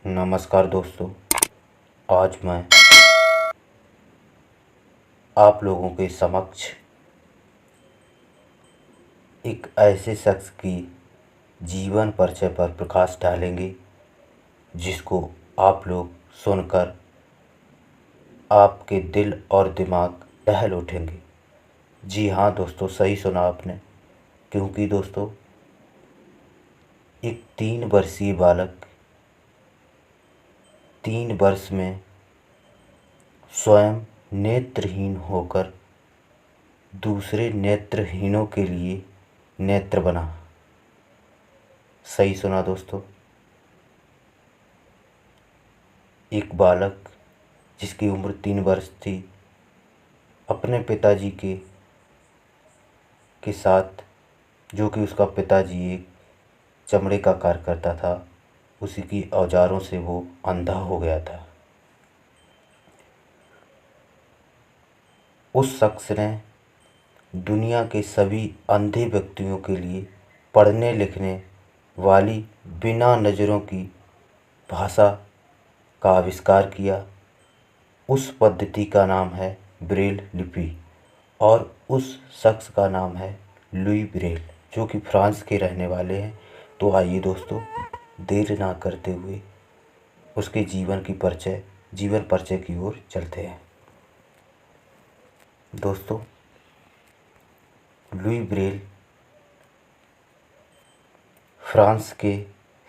नमस्कार दोस्तों। आज मैं आप लोगों के समक्ष एक ऐसे शख्स की जीवन परिचय पर प्रकाश डालेंगे जिसको आप लोग सुनकर आपके दिल और दिमाग दहल उठेंगे। जी हाँ दोस्तों, सही सुना आपने। क्योंकि दोस्तों, एक 3 वर्षीय बालक 3 वर्ष में स्वयं नेत्रहीन होकर दूसरे नेत्रहीनों के लिए नेत्र बना। सही सुना दोस्तों। एक बालक जिसकी उम्र 3 वर्ष थी, अपने पिताजी के साथ, जो कि उसका पिताजी एक चमड़े का कार्य करता था, उसी की औजारों से वो अंधा हो गया था। उस शख्स ने दुनिया के सभी अंधे व्यक्तियों के लिए पढ़ने लिखने वाली बिना नज़रों की भाषा का आविष्कार किया। उस पद्धति का नाम है ब्रेल लिपि और उस शख्स का नाम है लुई ब्रेल, जो कि फ्रांस के रहने वाले हैं। तो आइए दोस्तों, देर ना करते हुए उसके जीवन परिचय की ओर चलते हैं। दोस्तों, लुई ब्रेल फ्रांस के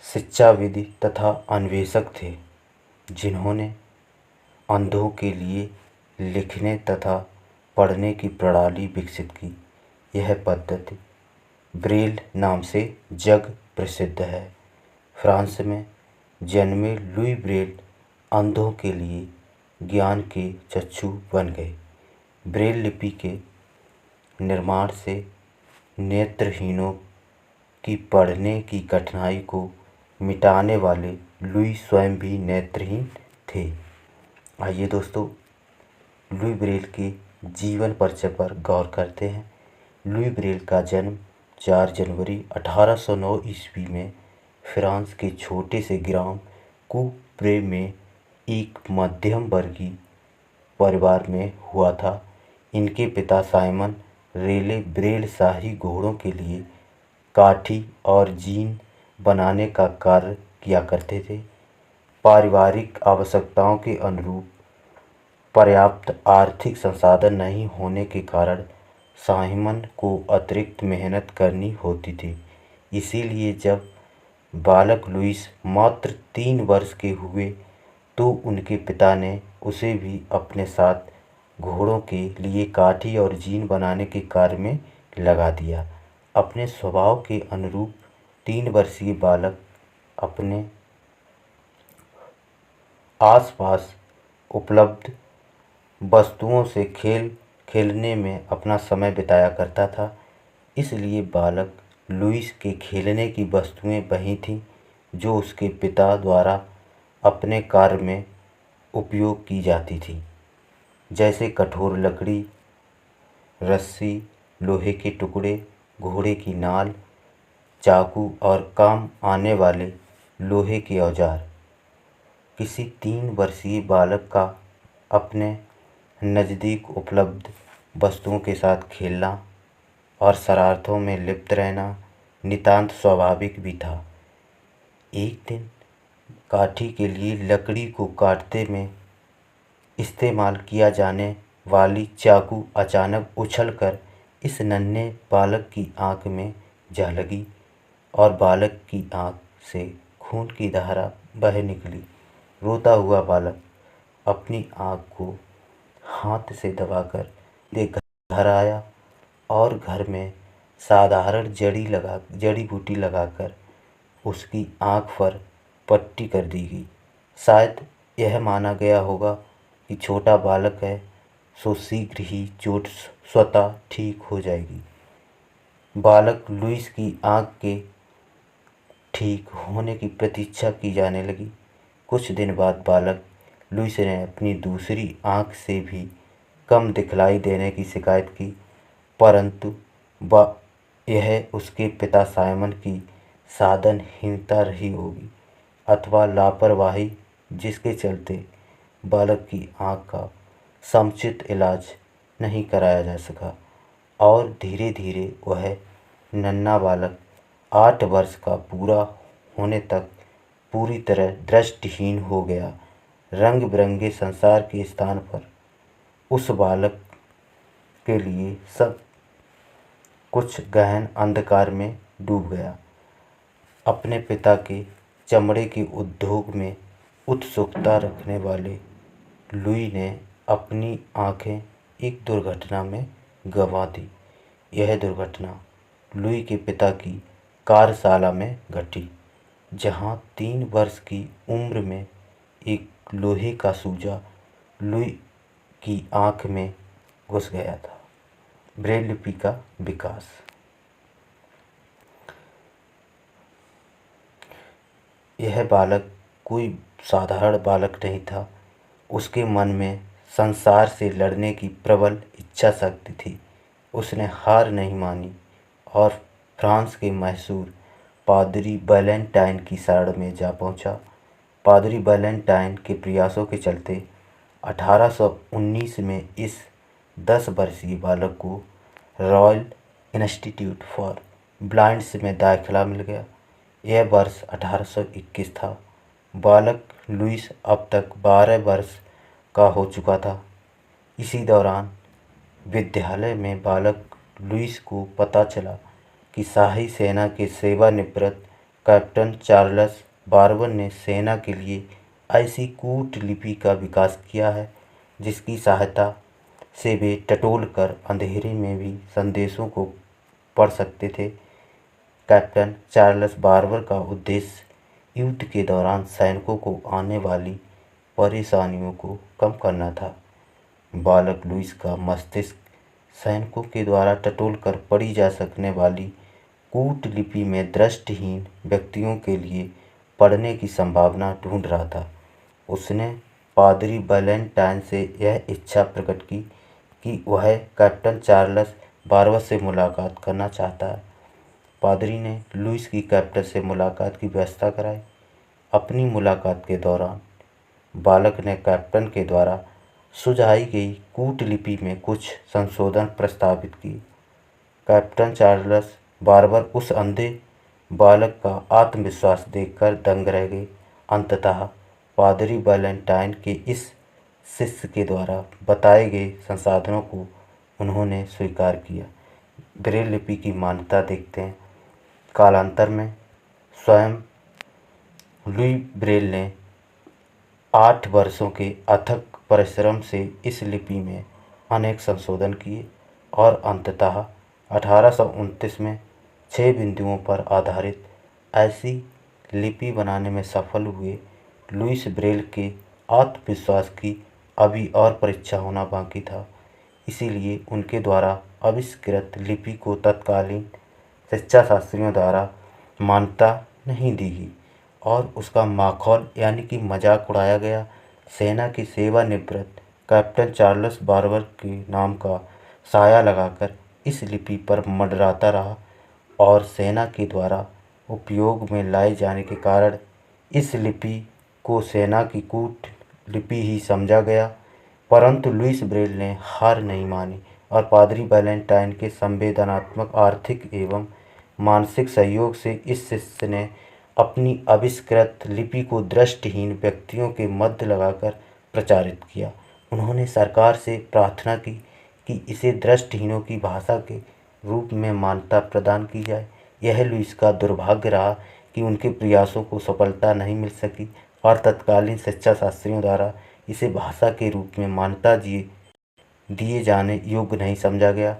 शिक्षाविद तथा अन्वेषक थे, जिन्होंने अंधों के लिए लिखने तथा पढ़ने की प्रणाली विकसित की। यह पद्धति ब्रेल नाम से जग प्रसिद्ध है। फ्रांस में जन्मे लुई ब्रेल अंधों के लिए ज्ञान के चक्षु बन गए। ब्रेल लिपि के निर्माण से नेत्रहीनों की पढ़ने की कठिनाई को मिटाने वाले लुई स्वयं भी नेत्रहीन थे। आइए दोस्तों, लुई ब्रेल के जीवन परिचय पर गौर करते हैं। लुई ब्रेल का जन्म 4 जनवरी 1809 ईस्वी में फ्रांस के छोटे से ग्राम कूप्रे में एक मध्यम वर्गीय परिवार में हुआ था। इनके पिता साइमन रेले ब्रेल शाही घोड़ों के लिए काठी और जीन बनाने का कार्य किया करते थे। पारिवारिक आवश्यकताओं के अनुरूप पर्याप्त आर्थिक संसाधन नहीं होने के कारण साइमन को अतिरिक्त मेहनत करनी होती थी। इसीलिए जब बालक लुईस मात्र 3 वर्ष के हुए तो उनके पिता ने उसे भी अपने साथ घोड़ों के लिए काठी और जीन बनाने के कार्य में लगा दिया। अपने स्वभाव के अनुरूप 3 वर्षीय बालक अपने आसपास उपलब्ध वस्तुओं से खेलने में अपना समय बिताया करता था। इसलिए बालक लुईस के खेलने की वस्तुएं वही थीं जो उसके पिता द्वारा अपने कार्य में उपयोग की जाती थी, जैसे कठोर लकड़ी, रस्सी, लोहे के टुकड़े, घोड़े की नाल, चाकू और काम आने वाले लोहे के औजार। किसी 3 वर्षीय बालक का अपने नज़दीक उपलब्ध वस्तुओं के साथ खेलना और शरारतों में लिप्त रहना नितांत स्वाभाविक भी था। एक दिन काठी के लिए लकड़ी को काटते में इस्तेमाल किया जाने वाली चाकू अचानक उछलकर इस नन्हे बालक की आंख में जा लगी और बालक की आंख से खून की धारा बह निकली। रोता हुआ बालक अपनी आंख को हाथ से दबाकर ले घर आया और घर में साधारण जड़ी बूटी लगाकर उसकी आंख पर पट्टी कर दी गई। शायद यह माना गया होगा कि छोटा बालक है, सो शीघ्र ही चोट स्वतः ठीक हो जाएगी। बालक लुईस की आंख के ठीक होने की प्रतीक्षा की जाने लगी। कुछ दिन बाद बालक लुईस ने अपनी दूसरी आंख से भी कम दिखलाई देने की शिकायत की, परंतु यह उसके पिता साइमन की साधनहीनता रही होगी। अथवा लापरवाही जिसके चलते बालक की आँख का समुचित इलाज नहीं कराया जा सका और धीरे धीरे वह नन्हा बालक 8 वर्ष का पूरा होने तक पूरी तरह दृष्टिहीन हो गया। रंग बिरंगे संसार के स्थान पर उस बालक के लिए सब कुछ गहन अंधकार में डूब गया। अपने पिता के चमड़े के उद्योग में उत्सुकता रखने वाले लुई ने अपनी आंखें एक दुर्घटना में गंवा दी। यह दुर्घटना लुई के पिता की कार्यशाला में घटी, जहां 3 वर्ष की उम्र में एक लोहे का सूजा लुई की आंख में घुस गया था। ब्रेल लिपि का विकास। यह बालक कोई साधारण बालक नहीं था। उसके मन में संसार से लड़ने की प्रबल इच्छा शक्ति थी। उसने हार नहीं मानी और फ्रांस के मशहूर पादरी वैलेंटाइन की शरण में जा पहुंचा। पादरी वैलेंटाइन के प्रयासों के चलते 1819 में इस 10 वर्षीय बालक को रॉयल इंस्टीट्यूट फॉर ब्लाइंड्स में दाखिला मिल गया। यह वर्ष 1821 था। बालक लुईस अब तक 12 वर्ष का हो चुका था। इसी दौरान विद्यालय में बालक लुईस को पता चला कि शाही सेना के सेवानिवृत्त कैप्टन चार्ल्स बारबन ने सेना के लिए ऐसी कूटलिपि का विकास किया है जिसकी सहायता से वे टटोल कर अंधेरे में भी संदेशों को पढ़ सकते थे। कैप्टन चार्ल्स बारबर का उद्देश्य युद्ध के दौरान सैनिकों को आने वाली परेशानियों को कम करना था। बालक लुईस का मस्तिष्क सैनिकों के द्वारा टटोल कर पढ़ी जा सकने वाली कूटलिपि में दृष्टिहीन व्यक्तियों के लिए पढ़ने की संभावना ढूंढ रहा था। उसने पादरी वैलेंटाइन से यह इच्छा प्रकट की कि वह कैप्टन चार्ल्स बारबर से मुलाकात करना चाहता है। पादरी ने लुईस की कैप्टन से मुलाकात की व्यवस्था कराई। अपनी मुलाकात के दौरान बालक ने कैप्टन के द्वारा सुझाई गई कूटलिपि में कुछ संशोधन प्रस्तावित किए। कैप्टन चार्ल्स बारबर उस अंधे बालक का आत्मविश्वास देखकर दंग रह गए। अंततः पादरी वैलेंटाइन के इस शिष्य के द्वारा बताए गए संसाधनों को उन्होंने स्वीकार किया। ब्रेल लिपि की मान्यता देखते हैं। कालांतर में स्वयं लुई ब्रेल ने 8 वर्षों के अथक परिश्रम से इस लिपि में अनेक संशोधन किए और अंततः 1829 में 6 बिंदुओं पर आधारित ऐसी लिपि बनाने में सफल हुए। लुईस ब्रेल के आत्मविश्वास की अभी और परीक्षा होना बाकी था, इसीलिए उनके द्वारा आविष्कृत लिपि को तत्कालीन शिक्षा शास्त्रियों द्वारा मान्यता नहीं दी गई और उसका माखौल यानी कि मजाक उड़ाया गया। सेना की सेवानिवृत्त कैप्टन चार्ल्स बारबर के नाम का साया लगाकर इस लिपि पर मंडराता रहा और सेना के द्वारा उपयोग में लाए जाने के कारण इस लिपि को सेना की कूट लिपि ही समझा गया। परंतु लुईस ब्रेल ने हार नहीं मानी और पादरी वैलेंटाइन के संवेदनात्मक, आर्थिक एवं मानसिक सहयोग से इस शिष्य ने अपनी आविष्कृत लिपि को दृष्टिहीन व्यक्तियों के मध्य लगाकर प्रचारित किया। उन्होंने सरकार से प्रार्थना की कि इसे दृष्टिहीनों की भाषा के रूप में मान्यता प्रदान की जाए। यह लुईस का दुर्भाग्य रहा कि उनके प्रयासों को सफलता नहीं मिल सकी और तत्कालीन शिक्षा शास्त्रियों द्वारा इसे भाषा के रूप में मान्यता दिए जाने योग्य नहीं समझा गया।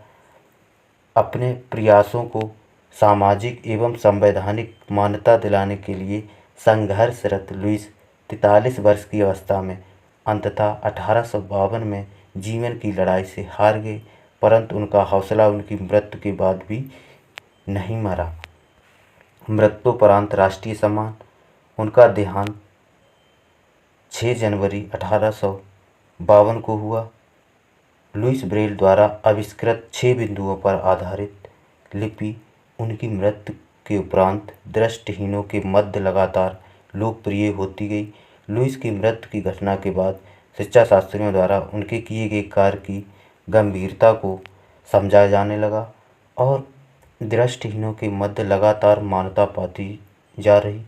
अपने प्रयासों को सामाजिक एवं संवैधानिक मान्यता दिलाने के लिए संघर्षरत लुईस 43 वर्ष की अवस्था में अंततः 1852 में जीवन की लड़ाई से हार गए, परंतु उनका हौसला उनकी मृत्यु के बाद भी नहीं मरा। मृत्युपरांत राष्ट्रीय सम्मान। उनका देहांत 6 जनवरी 1852 को हुआ। लुईस ब्रेल द्वारा आविष्कृत 6 बिंदुओं पर आधारित लिपि उनकी मृत्यु के उपरांत दृष्टिहीनों के मध्य लगातार लोकप्रिय होती गई। लुईस की मृत्यु की घटना के बाद शिक्षा शास्त्रियों द्वारा उनके किए गए कार्य की गंभीरता को समझा जाने लगा और दृष्टिहीनों के मध्य लगातार मान्यता पाती जा रही।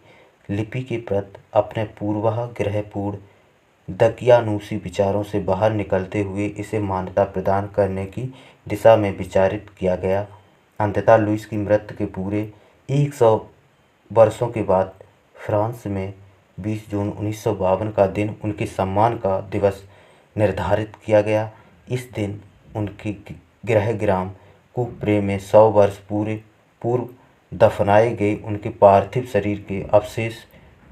लिपि के प्रति अपने पूर्वाग्रहपूर्ण दकियानूसी विचारों से बाहर निकलते हुए इसे मान्यता प्रदान करने की दिशा में विचारित किया गया। अंततः लुईस की मृत्यु के पूरे 100 वर्षों के बाद फ्रांस में 20 जून 1952 का दिन उनके सम्मान का दिवस निर्धारित किया गया। इस दिन उनके गृहग्राम कूप्रे में 100 वर्ष पूर्व दफनाए गए उनके पार्थिव शरीर के अवशेष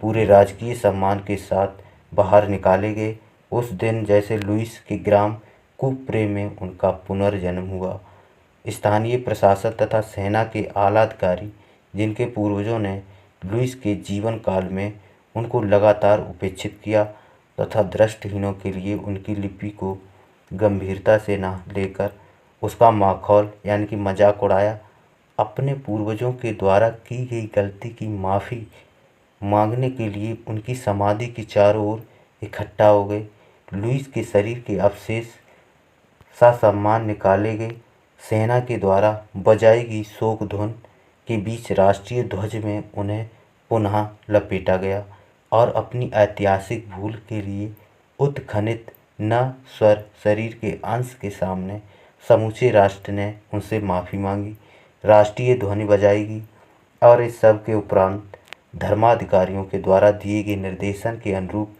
पूरे राजकीय सम्मान के साथ बाहर निकाले गए। उस दिन जैसे लुईस के ग्राम कूप्रे में उनका पुनर्जन्म हुआ। स्थानीय प्रशासन तथा सेना के आला अधिकारी, जिनके पूर्वजों ने लुईस के जीवन काल में उनको लगातार उपेक्षित किया तथा दृष्टिहीनों के लिए उनकी लिपि को गंभीरता से न लेकर उसका माखौल यानी कि मजाक उड़ाया, अपने पूर्वजों के द्वारा की गई गलती की माफ़ी मांगने के लिए उनकी समाधि के चारों ओर इकट्ठा हो गए। लुईस के शरीर के अवशेष ससम्मान निकाले गए। सेना के द्वारा बजाई गई शोक धुन के बीच राष्ट्रीय ध्वज में उन्हें पुनः लपेटा गया और अपनी ऐतिहासिक भूल के लिए उत्खनित नश्वर शरीर के अंश के सामने समूचे राष्ट्र ने उनसे माफ़ी मांगी। राष्ट्रीय ध्वनि बजाई गई और इस सब के उपरांत धर्माधिकारियों के द्वारा दिए गए निर्देशन के अनुरूप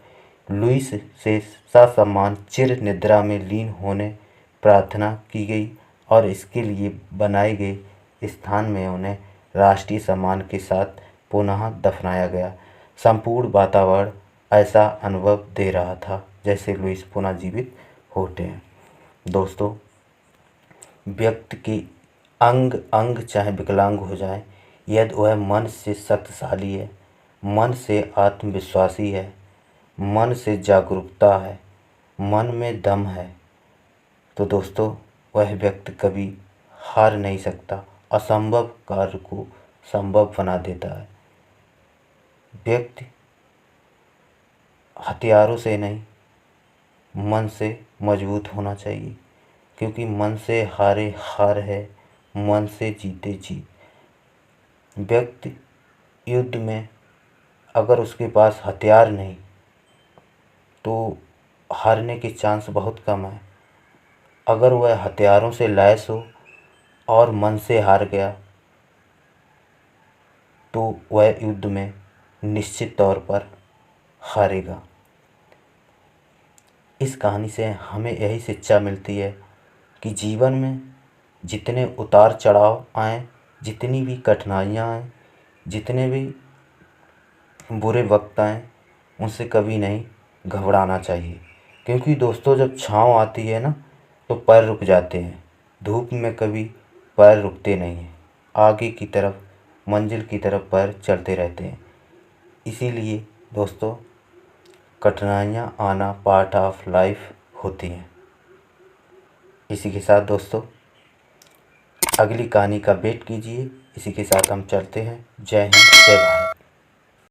लुईस से ससम्मान चिर निद्रा में लीन होने प्रार्थना की गई और इसके लिए बनाए गए स्थान में उन्हें राष्ट्रीय सम्मान के साथ पुनः दफनाया गया। संपूर्ण वातावरण ऐसा अनुभव दे रहा था जैसे लुईस पुनः जीवित होते हैं। दोस्तों, व्यक्ति के अंग अंग चाहे विकलांग हो जाए, यदि वह मन से शक्तिशाली है, मन से आत्मविश्वासी है, मन से जागरूकता है, मन में दम है, तो दोस्तों वह व्यक्ति कभी हार नहीं सकता, असंभव कार्य को संभव बना देता है। व्यक्ति हथियारों से नहीं, मन से मजबूत होना चाहिए, क्योंकि मन से हारे हार है, मन से जीते जीत। व्यक्ति युद्ध में अगर उसके पास हथियार नहीं तो हारने के चांस बहुत कम है। अगर वह हथियारों से लैस हो और मन से हार गया तो वह युद्ध में निश्चित तौर पर हारेगा। इस कहानी से हमें यही शिक्षा मिलती है कि जीवन में जितने उतार चढ़ाव आएँ, जितनी भी कठिनाइयाँ आएँ, जितने भी बुरे वक्त आएँ, उनसे कभी नहीं घबराना चाहिए। क्योंकि दोस्तों जब छाँव आती है ना तो पैर रुक जाते हैं, धूप में कभी पैर रुकते नहीं हैं, आगे की तरफ मंजिल की तरफ पैर चलते रहते हैं। इसीलिए दोस्तों कठिनाइयाँ आना पार्ट ऑफ लाइफ होती हैं। इसी के साथ दोस्तों अगली कहानी का वेट कीजिए। इसी के साथ हम चलते हैं। जय हिंद, जय भारत।